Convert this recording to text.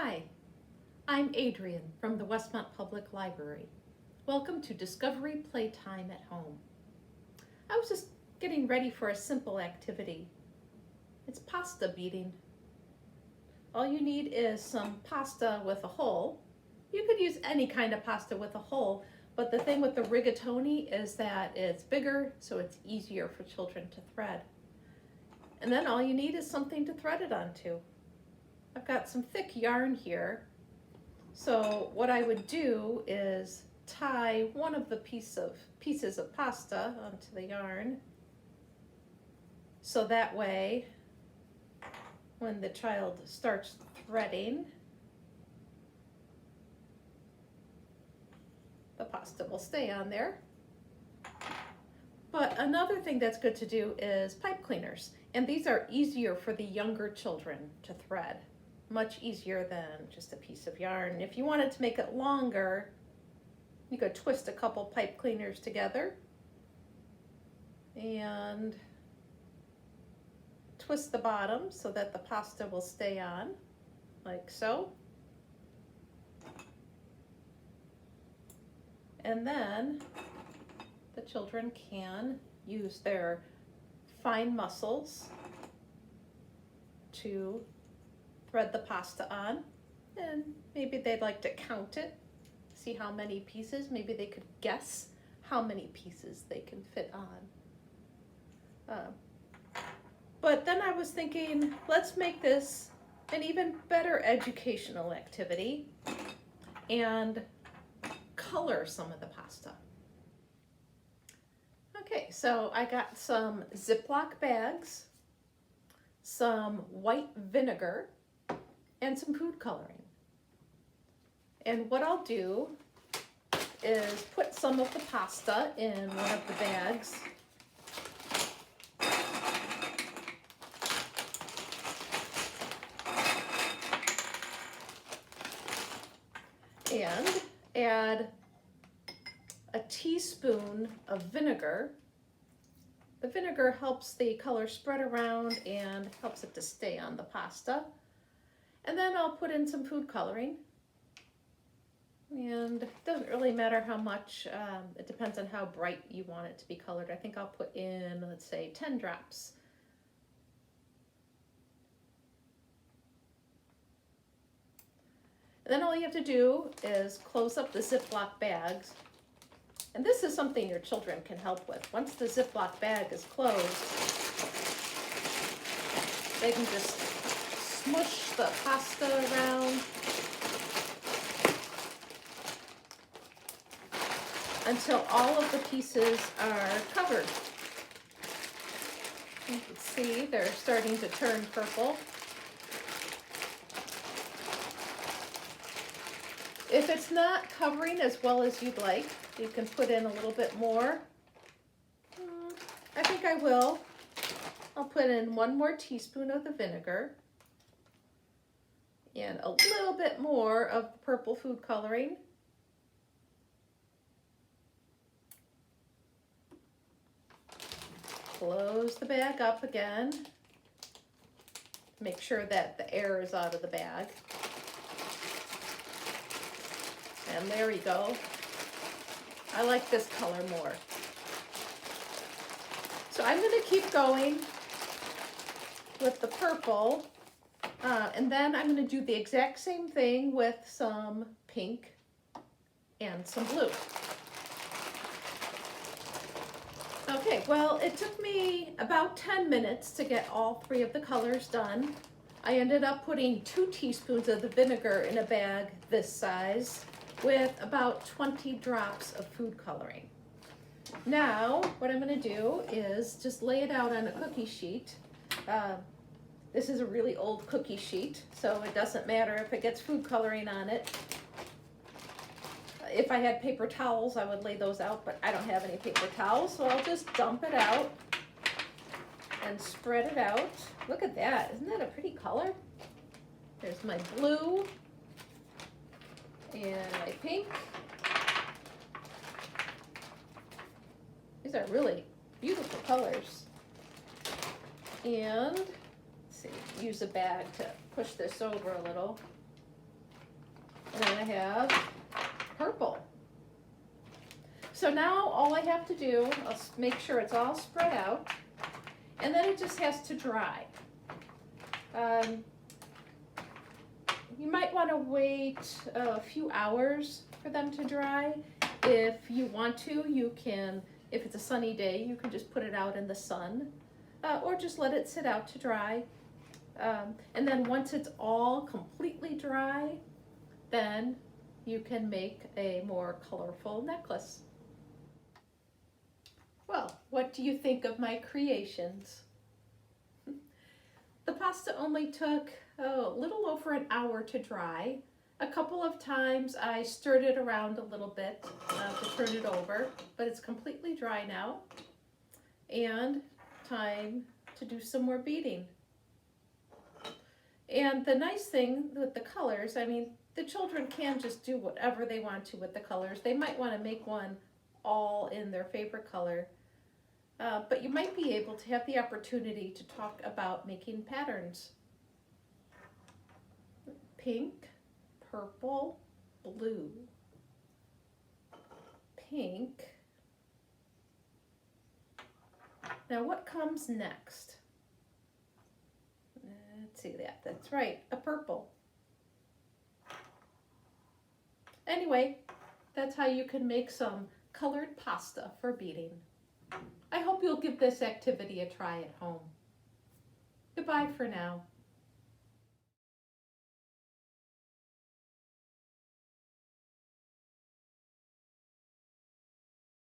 Hi, I'm Adrian from the Westmont Public Library. Welcome to Discovery Playtime at Home. I was just getting ready for a simple activity. It's pasta beading. All you need is some pasta with a hole. You could use any kind of pasta with a hole, but the thing with the rigatoni is that it's bigger, so it's easier for children to thread. And then all you need is something to thread it onto. I've got some thick yarn here, so what I would do is tie one of the pieces of pasta onto the yarn, so that way when the child starts threading, the pasta will stay on there. But another thing that's good to do is pipe cleaners, and these are easier for the younger children to thread. Much easier than just a piece of yarn. If you wanted to make it longer, you could twist a couple pipe cleaners together and twist the bottom so that the pasta will stay on, like so. And then the children can use their fine muscles to thread the pasta on, and maybe they'd like to count it, see how many pieces. Maybe they could guess how many pieces they can fit on. But then I was thinking, let's make this an even better educational activity and color some of the pasta. Okay, so I got some Ziploc bags, some white vinegar, and some food coloring. And what I'll do is put some of the pasta in one of the bags. And add a teaspoon of vinegar. The vinegar helps the color spread around and helps it to stay on the pasta. And then I'll put in some food coloring. And it doesn't really matter how much, it depends on how bright you want it to be colored. I think I'll put in, let's say, 10 drops. And then all you have to do is close up the Ziploc bags. And this is something your children can help with. Once the Ziploc bag is closed, they can just smush the pasta around until all of the pieces are covered. You can see they're starting to turn purple. If it's not covering as well as you'd like, you can put in a little bit more. I think I will. I'll put in 1 more teaspoon of the vinegar and a little bit more of the purple food coloring. Close the bag up again. Make sure that the air is out of the bag. And there we go. I like this color more. So I'm going to keep going with the purple. And then I'm going to do the exact same thing with some pink and some blue. Okay, well, it took me about 10 minutes to get all 3 of the colors done. I ended up putting 2 teaspoons of the vinegar in a bag this size with about 20 drops of food coloring. Now, what I'm going to do is just lay it out on a cookie sheet. This is a really old cookie sheet, so it doesn't matter if it gets food coloring on it. If I had paper towels, I would lay those out, but I don't have any paper towels, so I'll just dump it out and spread it out. Look at that. Isn't that a pretty color? There's my blue and my pink. These are really beautiful colors. And let's see, use a bag to push this over a little. And then I have purple. So now all I have to do, I'll make sure it's all spread out, and then it just has to dry. You might want to wait a few hours for them to dry. If you want to, you can, if it's a sunny day, you can just put it out in the sun, or just let it sit out to dry. And then once it's all completely dry, then you can make a more colorful necklace. Well, what do you think of my creations? The pasta only took a little over an hour to dry. A couple of times I stirred it around a little bit to turn it over, but it's completely dry now. And time to do some more beading. And the nice thing with the colors, I mean, the children can just do whatever they want to with the colors. They might want to make one all in their favorite color. But you might be able to have the opportunity to talk about making patterns. Pink, purple, blue, pink. Now what comes next? Let's see that, that's right, a purple. Anyway, that's how you can make some colored pasta for beading. I hope you'll give this activity a try at home. Goodbye for now.